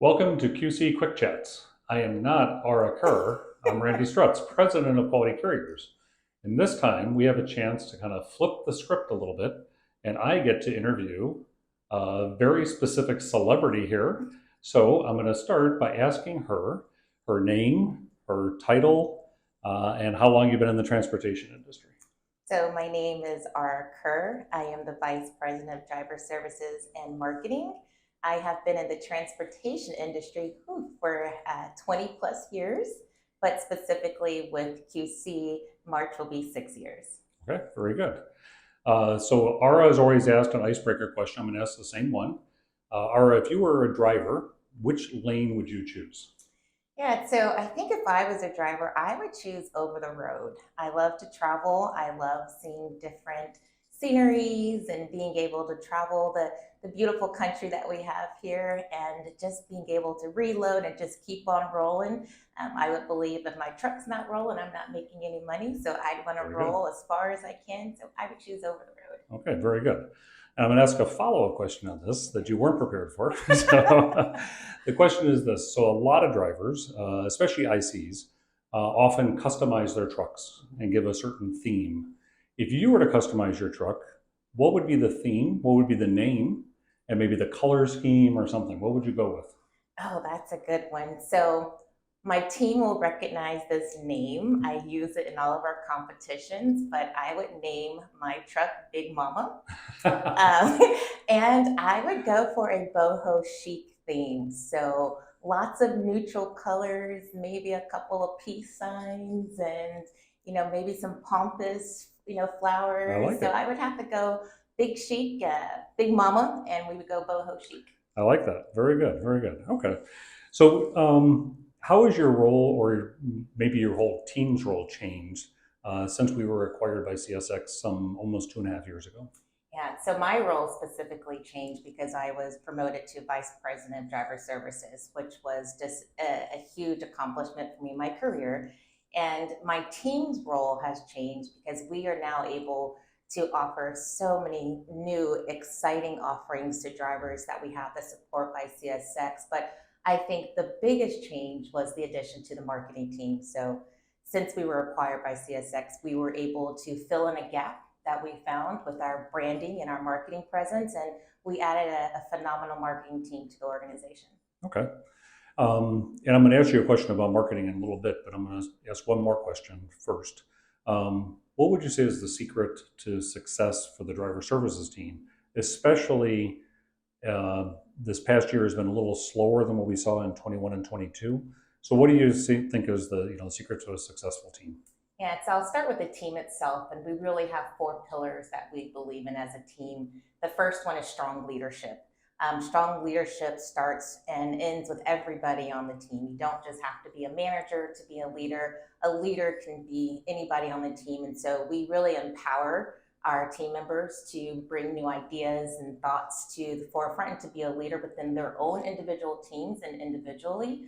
Welcome to QC Quick Chats. I am not Aura Kerr. I'm Randy Strutz, President of Quality Carriers. And this time we have a chance to kind of flip the script a little bit, and I get to interview a very specific celebrity here. So I'm going to start by asking her name, her title, and how long you've been in the transportation industry. So my name is Aura Kerr. I am the Vice President of Driver Services and Marketing. I have been in the transportation industry for 20 plus years, but specifically with QC, March will be 6 years. Okay, very good. So Ara has always asked an icebreaker question. I'm going to ask the same one. Ara, if you were a driver, which lane would you choose? Yeah, so I think if I was a driver, I would choose over the road. I love to travel. I love seeing different sceneries and being able to travel the beautiful country that we have here and just being able to reload and just keep on rolling. I would believe if my truck's not rolling, I'm not making any money. So I'd want to Very good. roll as far as I can. So I would choose over Okay, very good. And I'm going to ask a follow-up question on this that you weren't prepared for. the So the question is this. So a lot of drivers, especially ICs, often customize their trucks and give a certain theme. If you were to customize your truck, what would be the theme? What would be the name? And maybe the color scheme or something? What would you go with? Oh, that's a good one. So my team will recognize this name. I use it in all of our competitions, but I would name my truck Big Mama. Um, and I would go for a boho chic theme. So lots of neutral colors, maybe a couple of peace signs, and maybe some pompous, I flowers. like So it. I would have to go big chic, big mama, and we would go boho chic. I like that. Very good. Very good. Okay. So, how has your role, or maybe your whole team's role, changed since we were acquired by CSX some almost 2.5 years ago? Yeah, so my role specifically changed because I was promoted to Vice President of Driver Services, which was just a huge accomplishment for me in my career. And my team's role has changed because we are now able to offer so many new, exciting offerings to drivers that we have the support by CSX. But I think the biggest change was the addition to the marketing team. So since we were acquired by CSX, we were able to fill in a gap that we found with our branding and our marketing presence, and we added a phenomenal marketing team to the organization. Okay. And I'm going to ask you a question about marketing in a little bit, but I'm going to ask one more question first. What would you say is the secret to success for the driver services team, especially this past year has been a little slower than what we saw in 21 and 22. So, what do you think is the secret to a successful team? Yeah, so I'll start with the team itself, and we really have four pillars that we believe in as a team. The first one is strong leadership. Strong leadership starts and ends with everybody on the team. You don't just have to be a manager to be a leader. A leader can be anybody on the team. And so we really empower our team members to bring new ideas and thoughts to the forefront and to be a leader within their own individual teams and individually.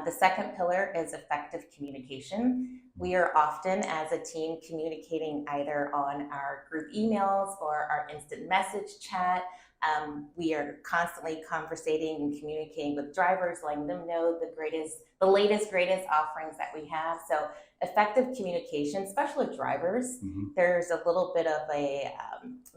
The second pillar is effective communication. We are often, as a team, communicating either on our group emails or our instant message chat. We are constantly conversating and communicating with drivers, letting them know the latest, greatest offerings that we have. So effective communication, especially with drivers. Mm-hmm. There's a little bit of a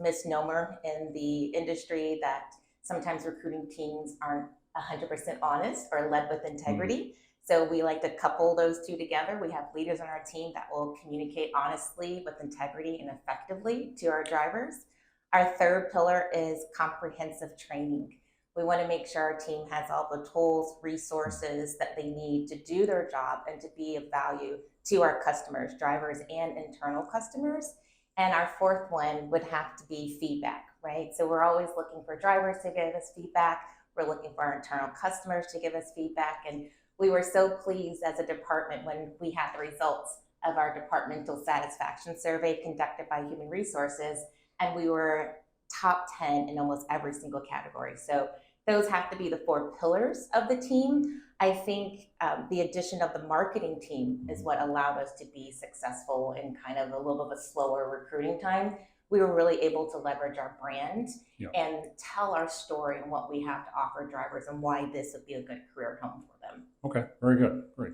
misnomer in the industry that sometimes recruiting teams aren't 100% honest or led with Mm-hmm. integrity. So we like to couple those two together. We have leaders on our team that will communicate honestly with integrity and effectively to our drivers. Our third pillar is comprehensive training. We want to make sure our team has all the tools, resources that they need to do their job and to be of value to our customers, drivers and internal customers. And our fourth one would have to be feedback, right? So we're always looking for drivers to give us feedback. We're looking for our internal customers to give us feedback. And we were so pleased as a department when we had the results of our departmental satisfaction survey conducted by Human Resources, and we were top 10 in almost every single category. So those have to be the four pillars of the team. I think the addition of the marketing team is what allowed us to be successful in kind of a little bit of a slower recruiting time. we were really able to leverage our brand Yeah. and tell our story and what we have to offer drivers and why this would be a good career home for them. Okay, very good. Great.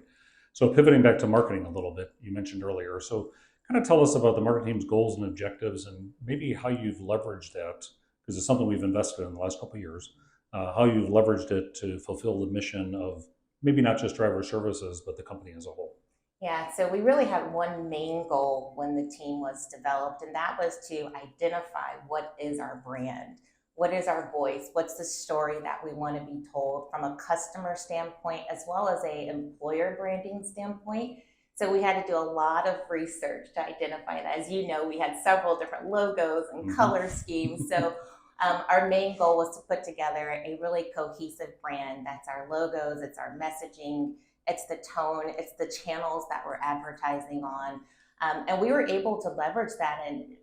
So pivoting back to marketing a little bit, you mentioned earlier. So kind of tell us about the marketing team's goals and objectives and maybe how you've leveraged that, because it's something we've invested in the last couple of years, how you've leveraged it to fulfill the mission of maybe not just driver services, but the company as a whole. Yeah, so we really had one main goal when the team was developed, and that was to identify what is our brand, what is our voice, what's the story that we want to be told from a customer standpoint as well as a employer branding standpoint. So we had to do a lot of research to identify that. As you know, we had several different logos and color schemes. So our main goal was to put together a really cohesive brand. That's our logos, it's our messaging, it's the tone, it's the channels that we're advertising on. And we were able to leverage that. And,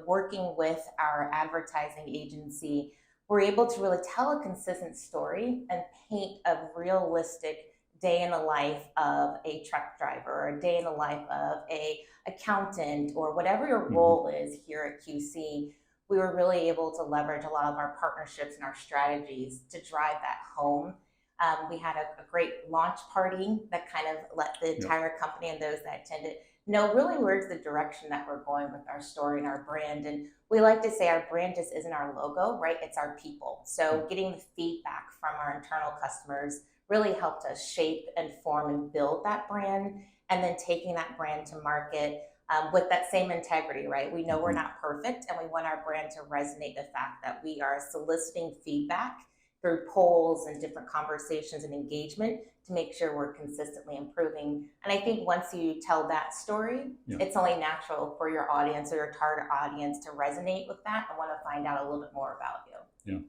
working with our advertising agency, we're able to really tell a consistent story and paint a realistic day in the life of a truck driver or a day in the life of a accountant or whatever your role is here at QC. We were really able to leverage a lot of our partnerships and our strategies to drive that home. We had a great launch party that kind of let the entire company and those that attended know really where's the direction that we're going with our story and our brand. And we like to say our brand just isn't our logo, right? It's our people. So getting the feedback from our internal customers really helped us shape and form and build that brand, and then taking that brand to market with that same integrity, right? We know we're not perfect, and we want our brand to resonate the fact that we are soliciting feedback through polls and different conversations and engagement to make sure we're consistently improving. And I think once you tell that story, it's only natural for your audience or your target audience to resonate with that and want to find out a little bit more about you. Yeah.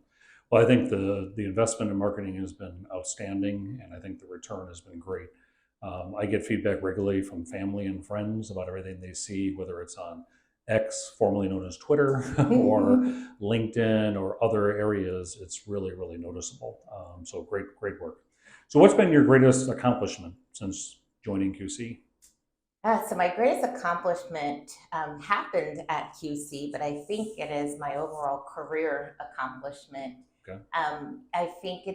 Well, I think the investment in marketing has been outstanding, and I think the return has been great. I get feedback regularly from family and friends about everything they see, whether it's on X, formerly known as Twitter, or LinkedIn or other areas. It's really, really noticeable. So great work. So what's been your greatest accomplishment since joining QC? So my greatest accomplishment happened at QC, but I think it is my overall career accomplishment. Okay. I think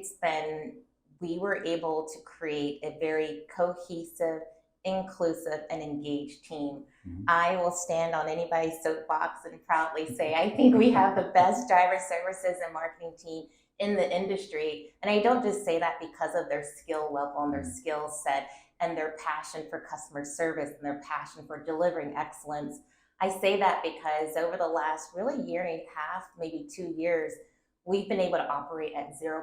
we were able to create a very cohesive, inclusive, and engaged team. I will stand on anybody's soapbox and proudly say, I think we have the best driver services and marketing team in the industry. And I don't just say that because of their skill level and their skill set and their passion for customer service and their passion for delivering excellence. I say that because over the last really year and a half, maybe 2 years, we've been able to operate at 0%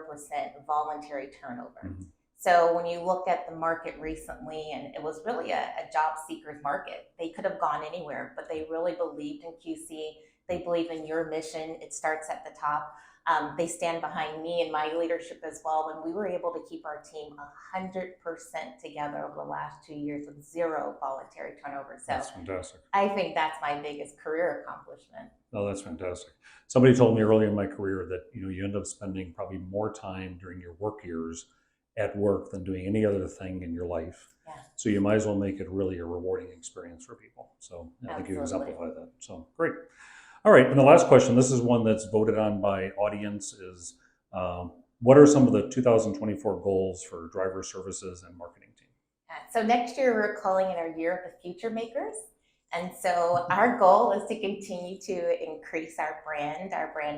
voluntary turnover. So when you look at the market recently, and it was really a job seeker's market, they could have gone anywhere, but they really believed in QC. They believe in your mission. It starts at the top. They stand behind me and my leadership as well. And we were able to keep our team 100% together over the last 2 years with 0 voluntary turnover. So That's fantastic. I think that's my biggest career accomplishment. Oh, that's fantastic. Somebody told me early in my career that you end up spending probably more time during your work years at work than doing any other thing in your life. Yeah. So you might as well make it really a rewarding experience for people. So I think you Absolutely. exemplify that. So great. All right. And the last question, this is one that's voted on by audience, is what are some of the 2024 goals for driver services and marketing team? So next year, we're calling it our Year of the Future Makers. And so our goal is to continue to increase our brand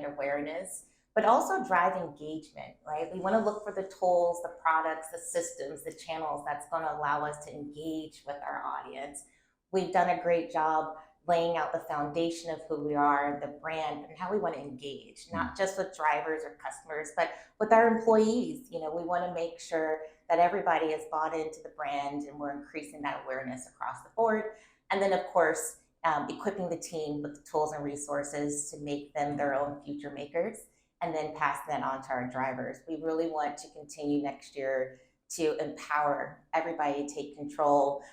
awareness, but also drive engagement, right? We want to look for the tools, the products, the systems, the channels that's going to allow us to engage with our audience. We've done a great job laying out the foundation of who we are, the brand, and how we want to engage, not just with drivers or customers, but with our employees. We want to make sure that everybody is bought into the brand and we're increasing that awareness across the board. And then, of course, equipping the team with the tools and resources to make them their own future makers, and then pass that on to our drivers. We really want to continue next year to empower everybody to take control,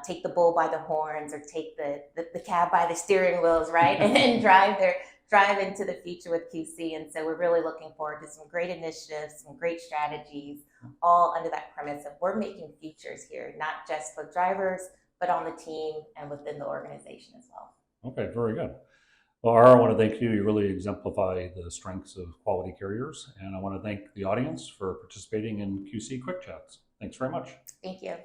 take the bull by the horns, or take the cab by the steering wheels, right? and drive into the future with QC. And so we're really looking forward to some great initiatives, some great strategies, all under that premise of we're making futures here, not just for drivers, but on the team and within the organization as well. Okay, very good. Well, Ara, I want to thank you. You really exemplify the strengths of quality carriers. And I want to thank the audience for participating in QC Quick Chats. Thanks very much. Thank you.